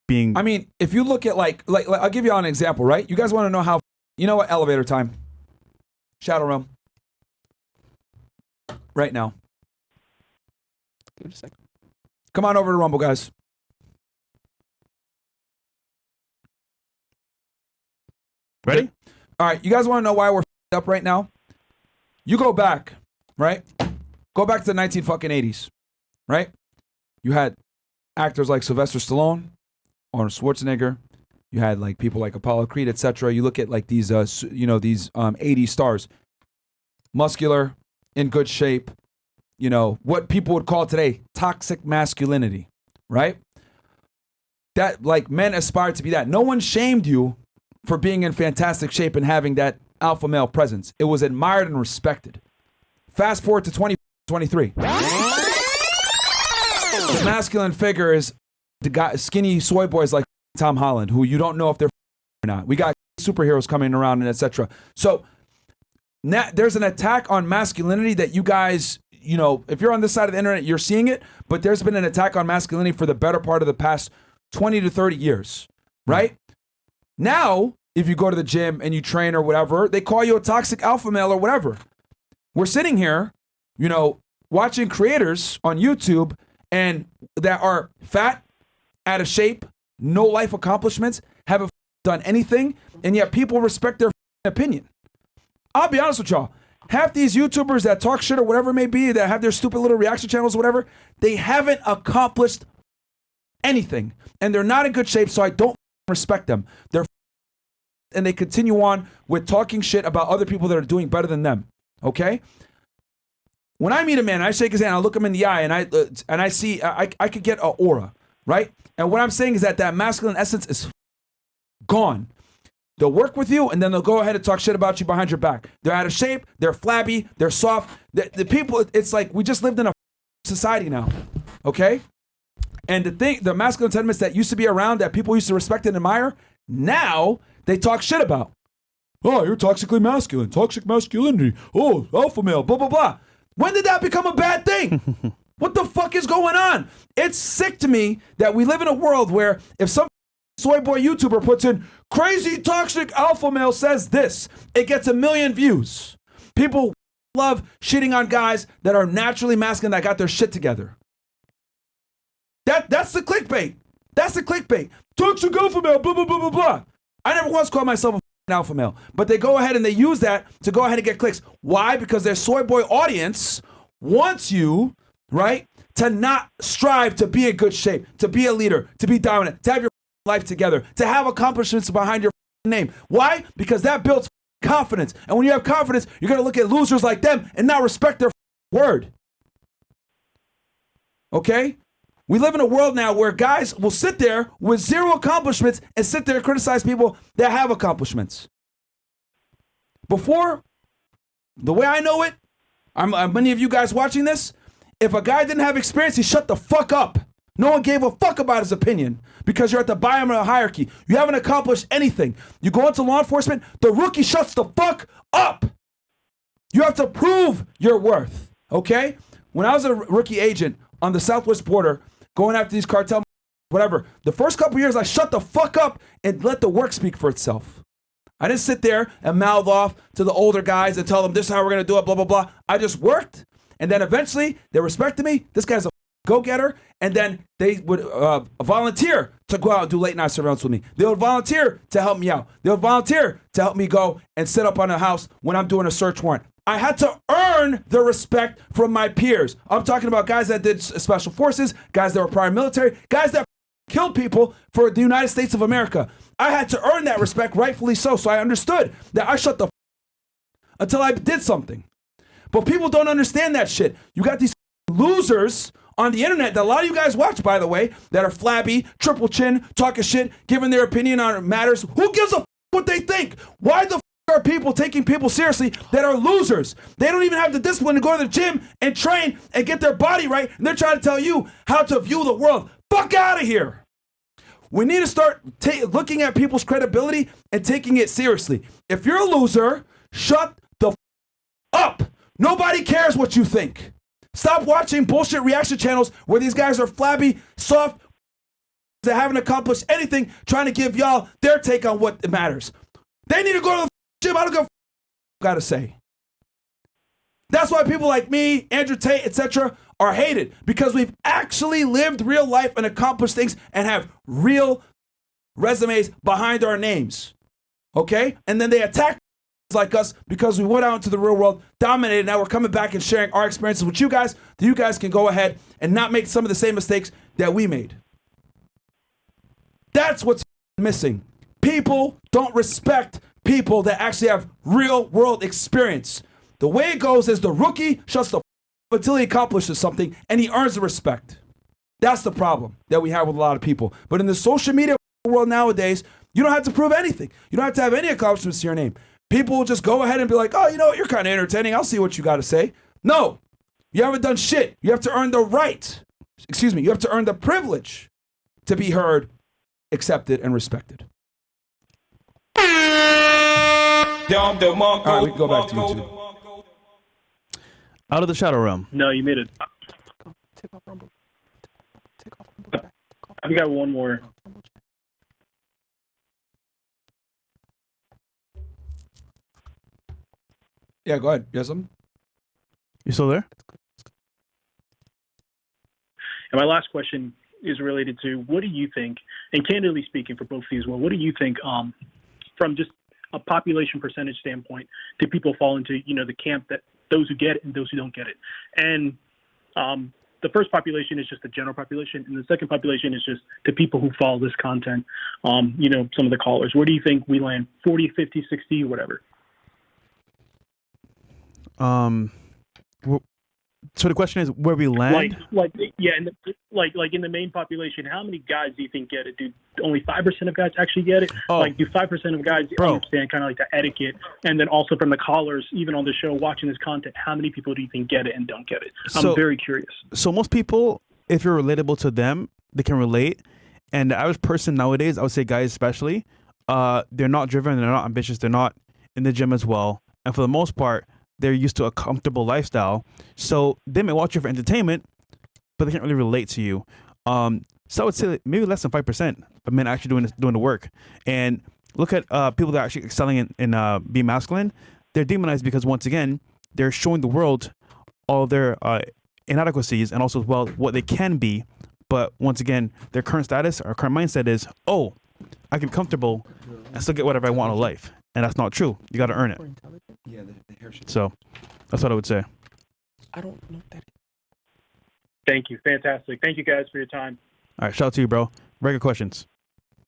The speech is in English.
being. I mean, if you look at like I'll give you an example, right? You guys want to know how? You know what? Elevator time. Shadow Realm. Right now. Give it a second. Come on over to Rumble, guys. Ready? All right, you guys want to know why we're up right now? You go back, right? Go back to the 1980s, right? You had actors like Sylvester Stallone, Arnold Schwarzenegger. You had like people like Apollo Creed, etc. You look at like these, these 80s stars, muscular, in good shape. You know what people would call today toxic masculinity, right? That like men aspire to be that. No one shamed you for being in fantastic shape and having that alpha male presence. It was admired and respected. Fast forward to 2023. The masculine figure is the guy, skinny soy boys like Tom Holland, who you don't know if they're or not. We got superheroes coming around and etc. So now there's an attack on masculinity that you guys, you know, if you're on this side of the internet, you're seeing it, but there's been an attack on masculinity for the better part of the past 20 to 30 years, right? Now, if you go to the gym and you train or whatever, they call you a toxic alpha male or whatever. We're sitting here, you know, watching creators on YouTube and that are fat, out of shape, no life accomplishments, haven't done anything, and yet people respect their opinion. I'll be honest with y'all. Half these YouTubers that talk shit or whatever it may be, that have their stupid little reaction channels or whatever, they haven't accomplished anything. And they're not in good shape, so I don't respect them. And they continue on with talking shit about other people that are doing better than them. Okay? When I meet a man, I shake his hand, I look him in the eye, and I see, I could get an aura, right? And what I'm saying is that masculine essence is gone. They'll work with you, and then they'll go ahead and talk shit about you behind your back. They're out of shape, they're flabby, they're soft. The people, it's like we just lived in a society now, okay? And the masculine sentiments that used to be around, that people used to respect and admire, now they talk shit about. Oh, you're toxically masculine, toxic masculinity. Oh, alpha male, blah, blah, blah. When did that become a bad thing? What the fuck is going on? It's sick to me that we live in a world where if some soy boy YouTuber puts in crazy toxic alpha male says this, it gets 1 million views. People love shitting on guys that are naturally masculine that got their shit together. That's the clickbait. That's the clickbait. Toxic alpha male, blah, blah, blah, blah, blah. I never once called myself an alpha male, but they go ahead and they use that to go ahead and get clicks. Why? Because their soy boy audience wants you, right, to not strive to be in good shape, to be a leader, to be dominant, to have your life together, to have accomplishments behind your name. Why? Because that builds confidence. And when you have confidence, you're going to look at losers like them and not respect their word. Okay? We live in a world now where guys will sit there with zero accomplishments and sit there and criticize people that have accomplishments. Before, the way I know it, many of you guys watching this, if a guy didn't have experience, he shut the fuck up. No one gave a fuck about his opinion because you're at the bottom of the hierarchy. You haven't accomplished anything. You go into law enforcement, the rookie shuts the fuck up. You have to prove your worth, okay? When I was a rookie agent on the southwest border, going after these cartel, whatever, the first couple years I shut the fuck up and let the work speak for itself. I didn't sit there and mouth off to the older guys and tell them this is how we're going to do it, blah, blah, blah. I just worked, and then eventually they respected me. This guy's a go-getter, and then they would volunteer to go out and do late night surveillance with me. They would volunteer to help me out. They would volunteer to help me go and sit up on a house when I'm doing a search warrant. I had to earn the respect from my peers. I'm talking about guys that did special forces, guys that were prior military, guys that killed people for the United States of America. I had to earn that respect, rightfully so. So I understood that I shut the until I did something. But people don't understand that shit. You got these losers on the internet that a lot of you guys watch, by the way, that are flabby, triple chin, talking shit, giving their opinion on matters. Who gives a what they think? Why the are people taking people seriously that are losers? They don't even have the discipline to go to the gym and train and get their body right, and they're trying to tell you how to view the world. Fuck out of here. We need to start looking at people's credibility and taking it seriously. If you're a loser, shut the up. Nobody cares what you think. Stop watching bullshit reaction channels where these guys are flabby, soft, that haven't accomplished anything trying to give y'all their take on what matters. They need to go to the gym. I don't give a gotta say. That's why people like me, Andrew Tate, etc., are hated, because we've actually lived real life and accomplished things and have real resumes behind our names. Okay? And then they attack like us because we went out into the real world, dominated. Now we're coming back and sharing our experiences with you guys, that you guys can go ahead and not make some of the same mistakes that we made. That's what's missing. People don't respect people that actually have real world experience. The way it goes is the rookie shuts the until he accomplishes something and he earns the respect. That's the problem that we have with a lot of people. But in the social media world nowadays, you don't have to prove anything. You don't have to have any accomplishments to your name. People will just go ahead and be like, oh, you know what? You're kind of entertaining. I'll see what you got to say. No, you haven't done shit. You have to earn the right. You have to earn the privilege to be heard, accepted, and respected. All right, we can go back to YouTube. Out of the shadow realm. No, you made it. Take off Rumble. Take off Rumble chat. I've got one more. Yeah, go ahead. Yes, You still there? And my last question is related to, what do you think, and candidly speaking for both of you as well, what do you think from just a population percentage standpoint, do people fall into, the camp that those who get it and those who don't get it? And the first population is just the general population, and the second population is just the people who follow this content, some of the callers. Where do you think we land? 40, 50, 60, whatever? So the question is where we land. In the main population, how many guys do you think get it? Do only 5% of guys actually get it? Oh. Do 5% of guys understand kind of like the etiquette? And then also from the callers, even on the show, watching this content, how many people do you think get it and don't get it? I'm very curious. So most people, if you're relatable to them, they can relate. And the average person nowadays, I would say guys especially, they're not driven, they're not ambitious, they're not in the gym as well. And for the most part, they're used to a comfortable lifestyle. So they may watch you for entertainment, but they can't really relate to you. So I would say maybe less than 5% of men actually doing the work. And look at people that are actually excelling in being masculine. They're demonized because, once again, they're showing the world all their inadequacies and also as well what they can be. But once again, their current status or current mindset is, oh, I can be comfortable and still get whatever I want in life. And that's not true. You got to earn it. Yeah, the hair shit. So that's what I would say. I don't know what that is. Thank you. Fantastic. Thank you guys for your time. All right. Shout out to you, bro. Very good questions.